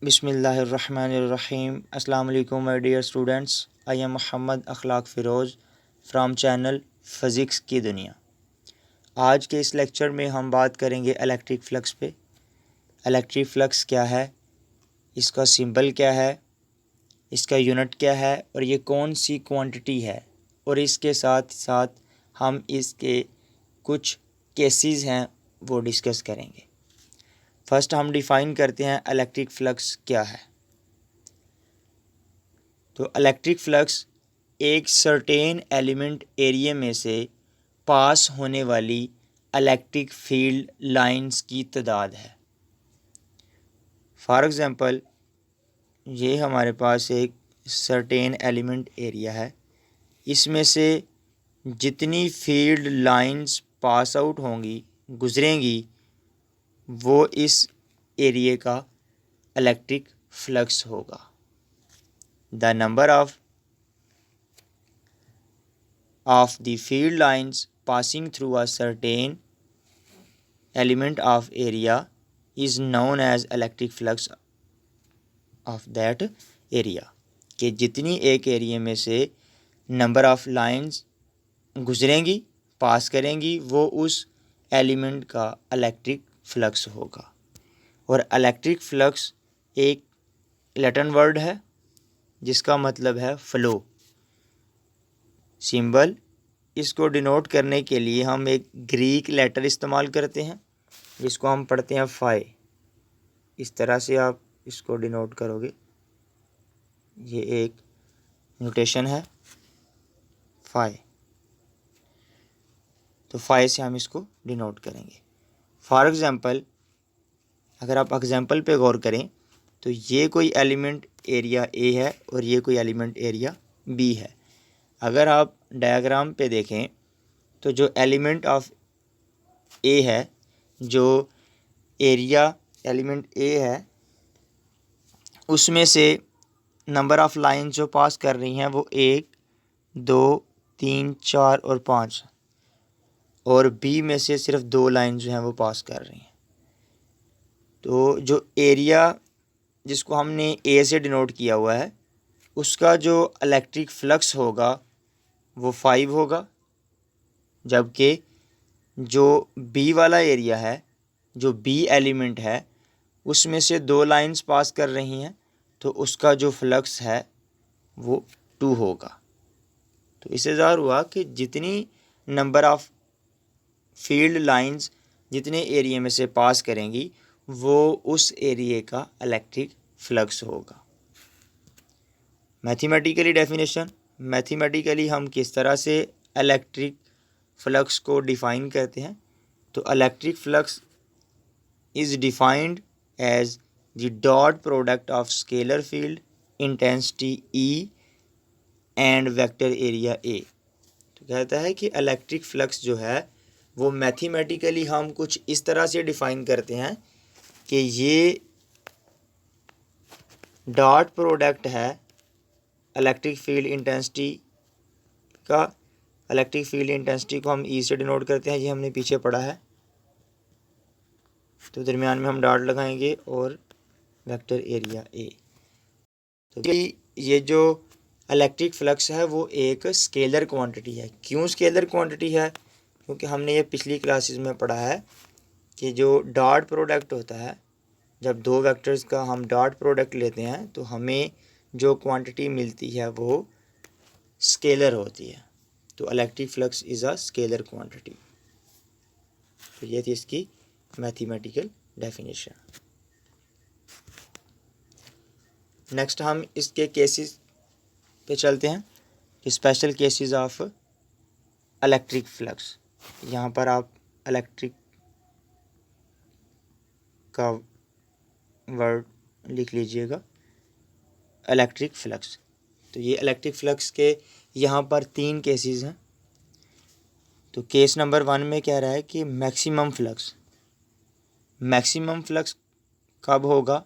बिस्मिल्लाहिर्रहमानिर्रहीम। अस्सलाम वालेकुम my dear students. I am Mohammad Akhlaq Firoz from channel physics की दुनिया। आज के इस लेक्चर में हम बात करेंगे इलेक्ट्रिक फ़्लक्स पे। इलेक्ट्रिक फ़्लक्स क्या है, इसका सिंबल क्या है, इसका यूनिट क्या है और ये कौन सी क्वांटिटी है, और इसके साथ साथ हम इसके कुछ केसेस हैं वो डिस्कस करेंगे। फर्स्ट हम डिफ़ाइन करते हैं इलेक्ट्रिक फ़्लक्स क्या है। तो इलेक्ट्रिक फ़्लक्स एक सर्टेन एलिमेंट एरिया में से पास होने वाली इलेक्ट्रिक फील्ड लाइंस की तादाद है। फॉर एग्ज़ाम्पल, ये हमारे पास एक सर्टेन एलिमेंट एरिया है, इसमें से जितनी फील्ड लाइंस पास आउट होंगी, गुज़रेंगी, वो इस एरिया का इलेक्ट्रिक फ्लक्स होगा। The number of the field lines passing through a certain element of area is known as electric flux of that area। कि जितनी एक एरिया में से नंबर ऑफ लाइंस गुजरेंगी, पास करेंगी, वो उस एलिमेंट का इलेक्ट्रिक फ्लक्स होगा। और इलेक्ट्रिक फ्लक्स एक लैटिन वर्ड है जिसका मतलब है फ्लो। सिंबल इसको डिनोट करने के लिए हम एक ग्रीक लेटर इस्तेमाल करते हैं जिसको हम पढ़ते हैं फाई। इस तरह से आप इसको डिनोट करोगे, ये एक नोटेशन है फाई। तो फाई से हम इसको डिनोट करेंगे। फॉर एग्ज़ाम्पल, अगर आप एग्ज़ाम्पल पे गौर करें तो ये कोई एलिमेंट एरिया ए है और ये कोई एलिमेंट एरिया बी है। अगर आप डायग्राम पे देखें तो जो एलिमेंट ऑफ ए है, जो एरिया एलिमेंट ए है, उसमें से नंबर ऑफ़ लाइन जो पास कर रही हैं वो 1, 2, 3, 4 और 5, और बी में से सिर्फ 2 लाइन जो हैं वो पास कर रही हैं। तो जो एरिया जिसको हमने ए से डिनोट किया हुआ है, उसका जो इलेक्ट्रिक फ्लक्स होगा वो 5 होगा, जबकि जो बी वाला एरिया है, जो बी एलिमेंट है, उसमें से 2 लाइंस पास कर रही हैं, तो उसका जो फ्लक्स है वो 2 होगा। तो इससे ज़ाहिर हुआ कि जितनी नंबर ऑफ़ फील्ड लाइंस जितने एरिया में से पास करेंगी, वो उस एरिया का इलेक्ट्रिक फ्लक्स होगा। मैथमेटिकली डेफिनेशन, मैथमेटिकली हम किस तरह से इलेक्ट्रिक फ्लक्स को डिफ़ाइन करते हैं। तो electric flux is defined as the dot product of scalar field intensity E and vector area A. तो कहता है कि इलेक्ट्रिक फ्लक्स जो है वो मैथमेटिकली हम कुछ इस तरह से डिफ़ाइन करते हैं कि ये डॉट प्रोडक्ट है इलेक्ट्रिक फील्ड इंटेंसिटी का। इलेक्ट्रिक फील्ड इंटेंसिटी को हम ई से डिनोट करते हैं, ये हमने पीछे पढ़ा है। तो दरमियान में हम डॉट लगाएंगे और वेक्टर एरिया ए। तो ये जो इलेक्ट्रिक फ्लक्स है वो एक स्केलर क्वांटिटी है। क्यों स्केलर क्वांटिटी है? क्योंकि हमने ये पिछली क्लासेस में पढ़ा है कि जो डॉट प्रोडक्ट होता है, जब 2 वेक्टर्स का हम डॉट प्रोडक्ट लेते हैं तो हमें जो क्वांटिटी मिलती है वो स्केलर होती है। तो electric flux is a scalar quantity. तो ये थी इसकी मैथमेटिकल डेफिनेशन। नेक्स्ट हम इसके केसेस पे चलते हैं कि special cases of electric flux. यहाँ पर आप इलेक्ट्रिक का वर्ड लिख लीजिएगा, इलेक्ट्रिक फ्लक्स। तो ये इलेक्ट्रिक फ्लक्स के यहाँ पर 3 केसेस हैं। तो केस नंबर 1 में कह रहा है कि मैक्सिमम फ्लक्स। मैक्सिमम फ्लक्स कब होगा?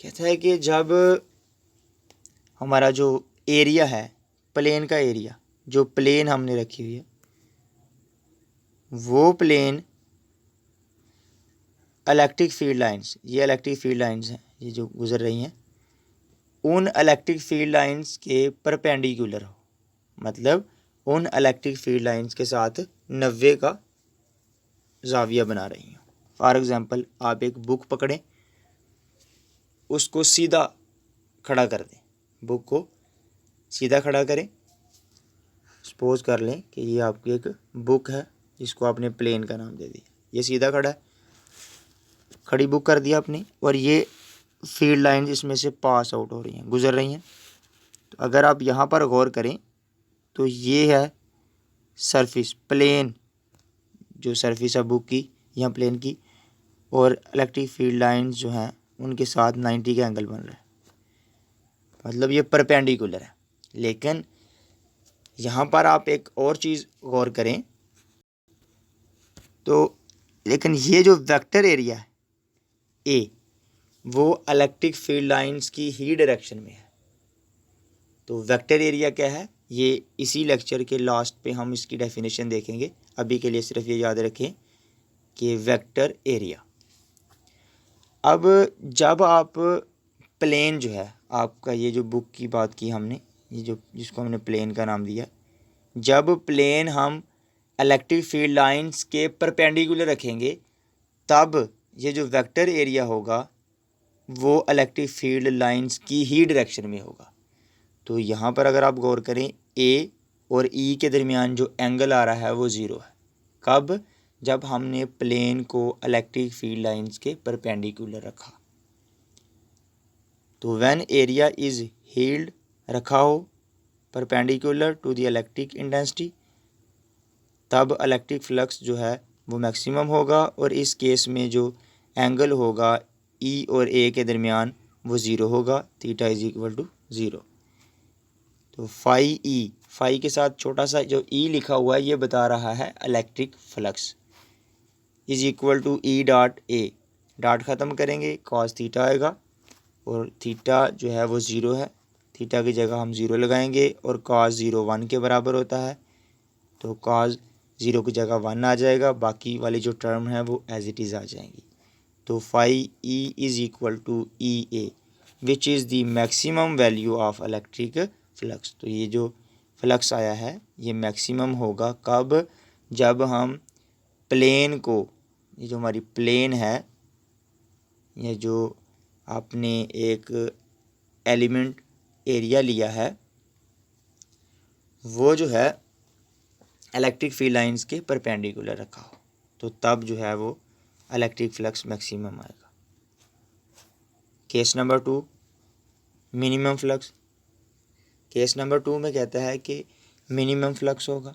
कहता है कि जब हमारा जो एरिया है, प्लेन का एरिया, जो प्लेन हमने रखी हुई है, वो प्लेन इलेक्ट्रिक फील्ड लाइंस, ये इलेक्ट्रिक फील्ड लाइंस हैं, ये जो गुजर रही हैं, उन इलेक्ट्रिक फील्ड लाइंस के परपेंडिकुलर हो, मतलब उन इलेक्ट्रिक फील्ड लाइंस के साथ 90 का जाविया बना रही हो। फॉर एग्ज़ाम्पल आप एक बुक पकड़ें, उसको सीधा खड़ा कर दें, बुक को सीधा खड़ा करें। सपोज कर लें कि ये आपकी एक बुक है जिसको आपने प्लेन का नाम दे दिया, ये सीधा खड़ा है, खड़ी बुक कर दिया आपने, और ये फील्ड लाइन इसमें से पास आउट हो रही हैं, गुजर रही हैं। तो अगर आप यहाँ पर गौर करें तो ये है सरफेस प्लेन, जो सरफेस है बुक की या प्लेन की, और इलेक्ट्रिक फील्ड लाइंस जो हैं उनके साथ 90 का एंगल बन रहा है, मतलब ये परपेंडिकुलर है। लेकिन यहाँ पर आप एक और चीज़ गौर करें तो, लेकिन ये जो वेक्टर एरिया है ए, वो इलेक्ट्रिक फील्ड लाइंस की ही डायरेक्शन में है। तो वेक्टर एरिया क्या है, ये इसी लेक्चर के लास्ट पे हम इसकी डेफिनेशन देखेंगे। अभी के लिए सिर्फ ये याद रखें कि वेक्टर एरिया। अब जब आप प्लेन जो है आपका, ये जो बुक की बात की हमने, ये जो जिसको हमने प्लेन का नाम दिया, जब प्लेन हम इलेक्ट्रिक फील्ड लाइंस के परपेंडिकुलर रखेंगे तब ये जो वेक्टर एरिया होगा वो इलेक्ट्रिक फील्ड लाइंस की ही डायरेक्शन में होगा। तो यहाँ पर अगर आप गौर करें, ए और ई के दरमियान जो एंगल आ रहा है वो ज़ीरो है। कब? जब हमने प्लेन को इलेक्ट्रिक फील्ड लाइंस के परपेंडिकुलर रखा। तो व्हेन एरिया इज हील्ड रखा हो perpendicular to the electric intensity, तब इलेक्ट्रिक फ्लक्स जो है वो मैक्सिमम होगा, और इस केस में जो एंगल होगा ई और ए के दरमियान वो ज़ीरो होगा, theta is equal to zero. तो फाई के साथ छोटा सा जो ई लिखा हुआ है ये बता रहा है electric flux, is equal to E dot A, dot ख़त्म करेंगे कॉस थीटा आएगा, और थीटा जो है वो ज़ीरो है, थीटा की जगह हम ज़ीरो लगाएंगे, और कॉस 0 1 के बराबर होता है, तो कॉस 0 की जगह 1 आ जाएगा, बाकी वाली जो टर्म है वो एज इट इज़ आ जाएंगी। तो phi E is equal to E A which is the maximum value of electric flux. तो ये जो फ्लक्स आया है ये मैक्सिमम होगा कब? जब हम प्लेन को, ये जो हमारी प्लेन है, ये जो आपने एक एलिमेंट एरिया लिया है वो जो है इलेक्ट्रिक फील्ड लाइंस के परपेंडिकुलर रखा हो, तो तब जो है वो इलेक्ट्रिक फ्लक्स मैक्सिमम आएगा। Case number 2 minimum flux. Case number 2 में कहता है कि मिनिमम फ्लक्स होगा।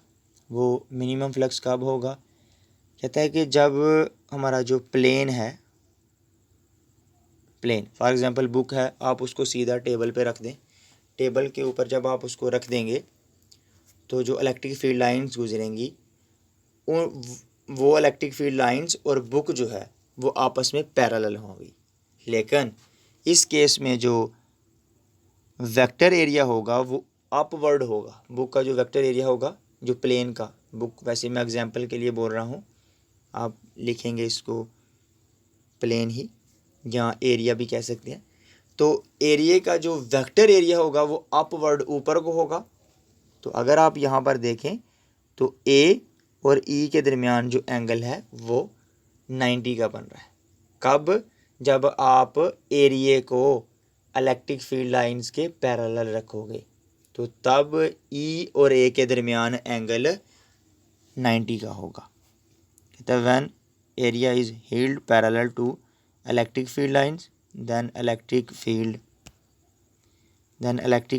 वो मिनिमम फ्लक्स कब होगा? कहता है कि जब हमारा जो प्लेन है, प्लेन फॉर एग्जांपल बुक है, आप उसको सीधा टेबल पे रख दें, टेबल के ऊपर जब आप उसको रख देंगे तो जो इलेक्ट्रिक फील्ड लाइंस गुजरेंगी वो इलेक्ट्रिक फील्ड लाइंस और बुक जो है वो आपस में पैरेलल होंगी। लेकिन इस केस में जो वेक्टर एरिया होगा वो अपवर्ड होगा। बुक का जो वेक्टर एरिया होगा, जो प्लेन का, बुक वैसे मैं एग्जांपल के लिए बोल रहा हूँ, आप लिखेंगे इसको प्लेन ही, या एरिया भी कह सकते हैं। तो एरिया का जो वेक्टर एरिया होगा वो अपवर्ड ऊपर को होगा। तो अगर आप यहाँ पर देखें तो ए और ई के दरमियान जो एंगल है वो 90 का बन रहा है। कब? जब आप एरिया को इलेक्ट्रिक फील्ड लाइंस के पैरेलल रखोगे, तो तब ई और ए के दरमियान एंगल 90 का होगा। कहता है when area is held parallel to electric field lines then electric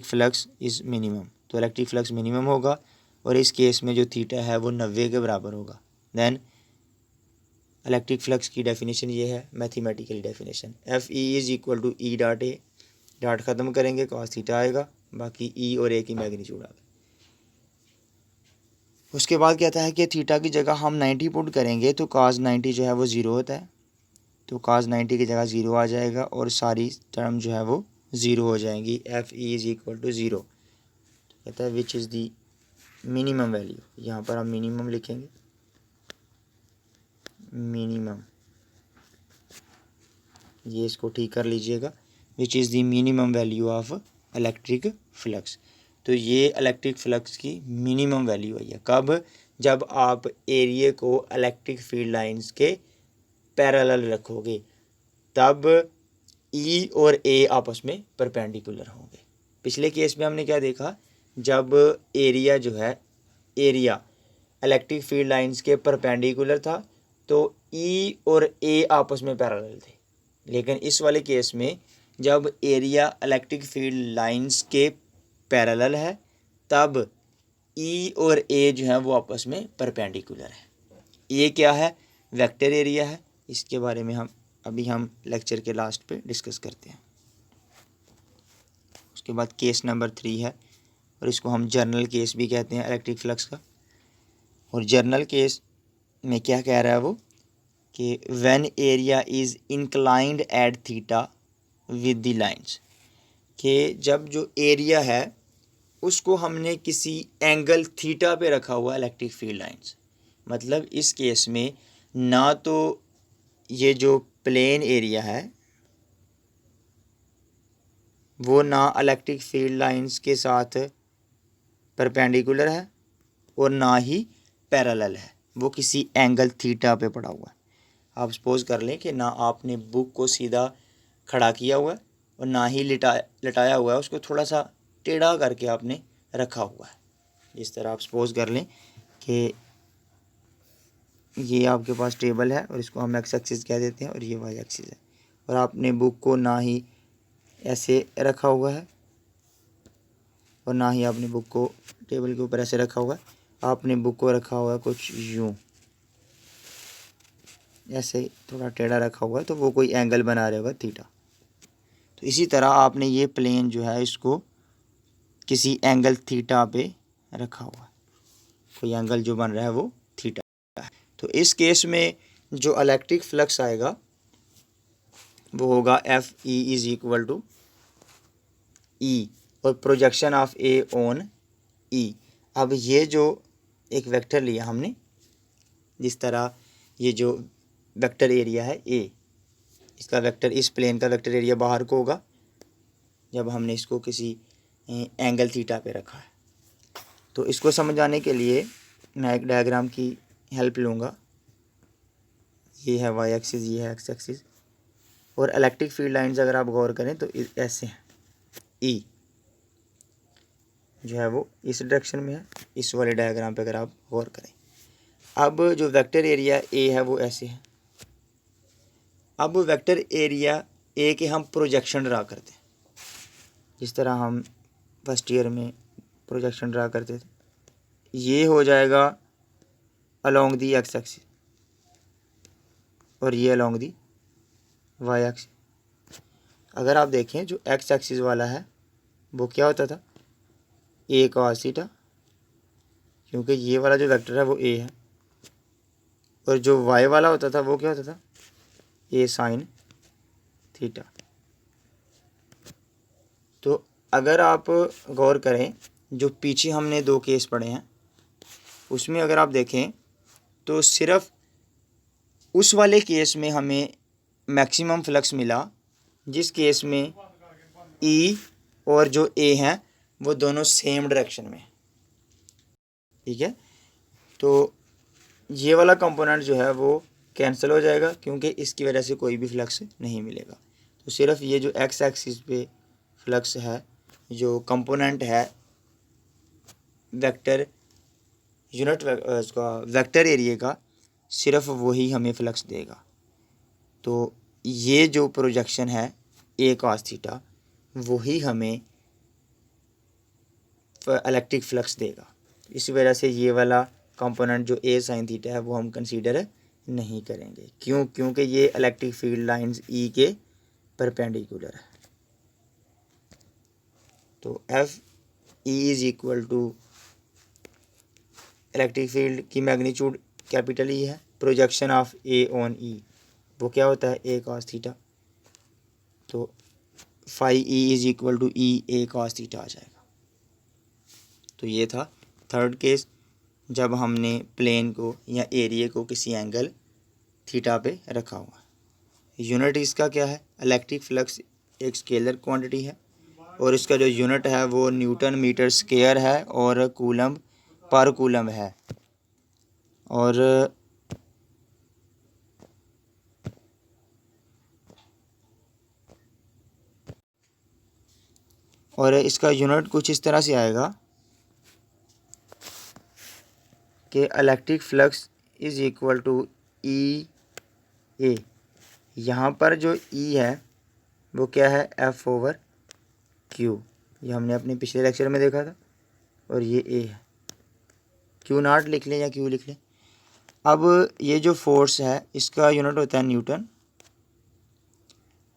flux is minimum. तो इलेक्ट्रिक फ्लक्स मिनिमम होगा, और इस केस में जो थीटा है वो 90 के बराबर होगा। देन इलेक्ट्रिक फ्लक्स की डेफिनेशन ये है, mathematical definition, F E is equal to E dot A, dot ख़त्म करेंगे कॉस थीटा आएगा, बाकी ई और ए की मैग्नीट्यूड आ गई। उसके बाद कहता है कि थीटा की जगह हम 90 पुट करेंगे तो कॉस 90 जो है वो ज़ीरो होता है, तो कॉस 90 की जगह ज़ीरो आ जाएगा, और सारी टर्म जो है वो ज़ीरो हो जाएंगी। F E is equal to zero. कहता है which is the minimum value, यहाँ पर हम मिनिमम लिखेंगे, मिनिमम ये इसको ठीक कर लीजिएगा, विच is the minimum value of electric flux. तो ये इलेक्ट्रिक फ्लक्स की मिनिमम वैल्यू है। कब? जब आप एरिया को इलेक्ट्रिक फील्ड लाइंस के पैरेलल रखोगे, तब ई और ए आपस में परपेंडिकुलर होंगे। पिछले केस में हमने क्या देखा, जब एरिया जो है, एरिया इलेक्ट्रिक फील्ड लाइंस के परपेंडिकुलर था तो ई और ए आपस में पैरेलल थे। लेकिन इस वाले केस में जब एरिया इलेक्ट्रिक फील्ड लाइंस के पैरेलल है, तब ई और ए जो है वो आपस में परपेंडिकुलर है। ये क्या है? वेक्टर एरिया है। इसके बारे में हम लेक्चर के लास्ट पे डिस्कस करते हैं। उसके बाद केस नंबर 3 है, और इसको हम जर्नल केस भी कहते हैं इलेक्ट्रिक फ्लक्स का। और जर्नल केस में क्या कह रहा है वो, कि when area is inclined at theta with the lines, कि जब जो एरिया है उसको हमने किसी एंगल थीटा पे रखा हुआ इलेक्ट्रिक फील्ड लाइंस। मतलब इस केस में ना तो ये जो प्लेन एरिया है वो ना इलेक्ट्रिक फील्ड लाइंस के साथ परपेंडिकुलर है और ना ही पैरेलल है, वो किसी एंगल थीटा पे पड़ा हुआ है। आप सपोज कर लें कि ना आपने बुक को सीधा खड़ा किया हुआ है और ना ही लटाया हुआ है, उसको थोड़ा सा टेढ़ा करके आपने रखा हुआ है। जिस तरह आप सपोज कर लें कि ये आपके पास टेबल है और इसको हम एक्स एक्सिस कह देते हैं और ये वाई एक्सिस है, और आपने बुक को ना ही ऐसे रखा हुआ है और ना ही आपने बुक को टेबल के ऊपर ऐसे रखा हुआ है, आपने बुक को रखा हुआ है कुछ यूँ, ऐसे थोड़ा टेढ़ा रखा हुआ है, तो वो कोई एंगल बना रहे होगा थीटा। तो इसी तरह आपने ये प्लेन जो है इसको किसी एंगल थीटा पे रखा हुआ है, कोई एंगल जो बन रहा है वो थीटा है। तो इस केस में जो इलेक्ट्रिक फ्लक्स आएगा वो होगा F E is equal to E और projection of A on E. अब ये जो एक वेक्टर लिया हमने, जिस तरह ये जो वेक्टर एरिया है ए, इसका वेक्टर, इस प्लेन का वेक्टर एरिया बाहर को होगा जब हमने इसको किसी एंगल थीटा पे रखा है। तो इसको समझाने के लिए मैं एक डायग्राम की हेल्प लूँगा। ये है वाई एक्सिस, ये है एक्स एक्सिस, और इलेक्ट्रिक फील्ड लाइंस अगर आप गौर करें तो ऐसे हैं। ई जो है वो इस डायरेक्शन में है, इस वाले डायग्राम पे अगर आप गौर करें। अब जो वेक्टर एरिया ए है वो ऐसे है। अब वेक्टर एरिया ए के हम प्रोजेक्शन ड्रा करते हैं, जिस तरह हम फर्स्ट ईयर में प्रोजेक्शन ड्रा करते थे। ये हो जाएगा अलोंग दी एक्स एक्सिस और ये अलोंग दी वाई एक्सिस। अगर आप देखें जो एक्स एक्सिस वाला है वो क्या होता था, ए कॉस थीटा, क्योंकि ये वाला जो वेक्टर है वो ए है, और जो वाई वाला होता था वो क्या होता था, ए साइन थीटा। तो अगर आप गौर करें जो पीछे हमने 2 केस पढ़े हैं उसमें अगर आप देखें तो सिर्फ उस वाले केस में हमें मैक्सिमम फ्लक्स मिला जिस केस में ई और जो ए हैं वो दोनों सेम डायरेक्शन में, ठीक है। तो ये वाला कंपोनेंट जो है वो कैंसिल हो जाएगा क्योंकि इसकी वजह से कोई भी फ्लक्स नहीं मिलेगा। तो सिर्फ ये जो एक्स एक्सिस पे फ्लक्स है, जो कंपोनेंट है वेक्टर यूनिट उसका वेक्टर एरिया का, सिर्फ वही हमें फ्लक्स देगा। तो ये जो प्रोजेक्शन है ए कॉस थीटा वही हमें इलेक्ट्रिक फ्लक्स देगा। इस वजह से ये वाला कंपोनेंट जो ए साइन थीटा है वो हम कंसीडर नहीं करेंगे। क्यों? क्योंकि ये इलेक्ट्रिक फील्ड लाइंस ई के परपेंडिकुलर है। तो F E is equal to electric field की मैग्नीट्यूड कैपिटल ई है, projection of A on E वो क्या होता है, ए कॉस थीटा। तो phi E is equal to E A cos theta आ जाएगा। तो ये था थर्ड केस, जब हमने प्लेन को या एरिया को किसी एंगल थीटा पे रखा हुआ। यूनिट इसका क्या है, इलेक्ट्रिक फ्लक्स एक स्केलर क्वांटिटी है और इसका जो यूनिट है वो न्यूटन मीटर स्क्वायर है और कूलम पर कूलम है। और इसका यूनिट कुछ इस तरह से आएगा कि electric flux is equal to E A. यहाँ पर जो ई है वो क्या है, एफ ओवर क्यू, ये हमने अपने पिछले लेक्चर में देखा था, और ये ए है। क्यू नॉट लिख लें या क्यू लिख लें। अब ये जो फोर्स है इसका यूनिट होता है न्यूटन,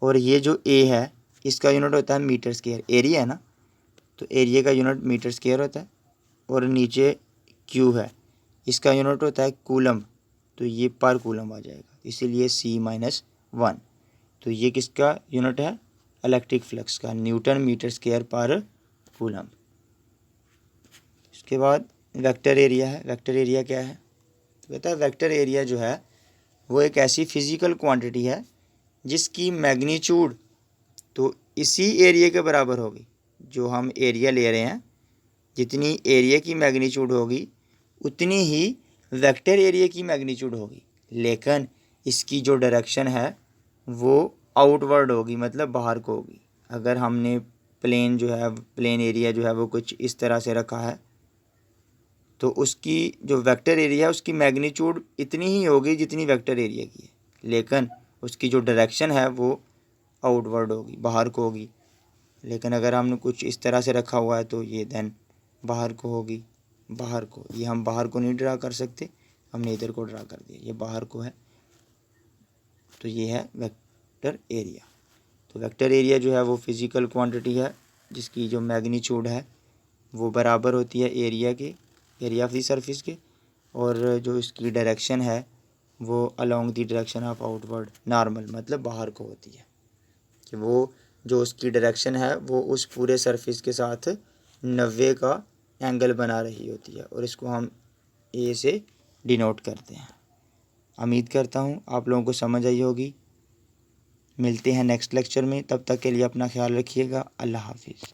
और ये जो ए है इसका यूनिट होता है मीटर स्क्वायर, एरिया है ना, तो एरिया का यूनिट मीटर स्क्वायर होता है। और नीचे क्यू है, इसका यूनिट होता है कूलम, तो ये पर कूलम आ जाएगा, इसीलिए C-1। तो ये किसका यूनिट है, इलेक्ट्रिक फ्लक्स का, न्यूटन मीटर स्क्वायर पर कूलम। इसके बाद वेक्टर एरिया है। वेक्टर एरिया क्या है, तो कहता है वेक्टर एरिया जो है वो एक ऐसी फिज़िकल क्वांटिटी है जिसकी मैग्नीट्यूड तो इसी एरिया के बराबर होगी। जो हम एरिया ले रहे हैं, जितनी एरिया की मैग्नीट्यूड होगी उतनी ही वेक्टर एरिया की मैग्नीट्यूड होगी, लेकिन इसकी जो डायरेक्शन है वो आउटवर्ड होगी, मतलब बाहर को होगी। अगर हमने प्लेन जो है, प्लेन एरिया जो है वो कुछ इस तरह से रखा है, तो उसकी जो वेक्टर एरिया है उसकी मैग्नीट्यूड इतनी ही होगी जितनी वेक्टर एरिया की है, लेकिन उसकी जो डायरेक्शन है वो आउटवर्ड होगी, बाहर को होगी। लेकिन अगर हमने कुछ इस तरह से रखा हुआ है तो ये देन बाहर को होगी, बाहर को। ये हम बाहर को नहीं ड्रा कर सकते, हमने इधर को ड्रा कर दिया, ये बाहर को है, तो ये है वेक्टर एरिया। तो वेक्टर एरिया जो है वो फिज़िकल क्वांटिटी है जिसकी जो मैग्नीट्यूड है वो बराबर होती है एरिया के, एरिया ऑफ द सरफेस के, और जो इसकी डायरेक्शन है वो along the direction of outward normal, मतलब बाहर को होती है, कि वो जो उसकी डायरेक्शन है वो उस पूरे सरफेस के साथ 90 का एंगल बना रही होती है, और इसको हम ए से डिनोट करते हैं। उम्मीद करता हूँ आप लोगों को समझ आई होगी। मिलते हैं नेक्स्ट लेक्चर में, तब तक के लिए अपना ख्याल रखिएगा। अल्लाह हाफिज़।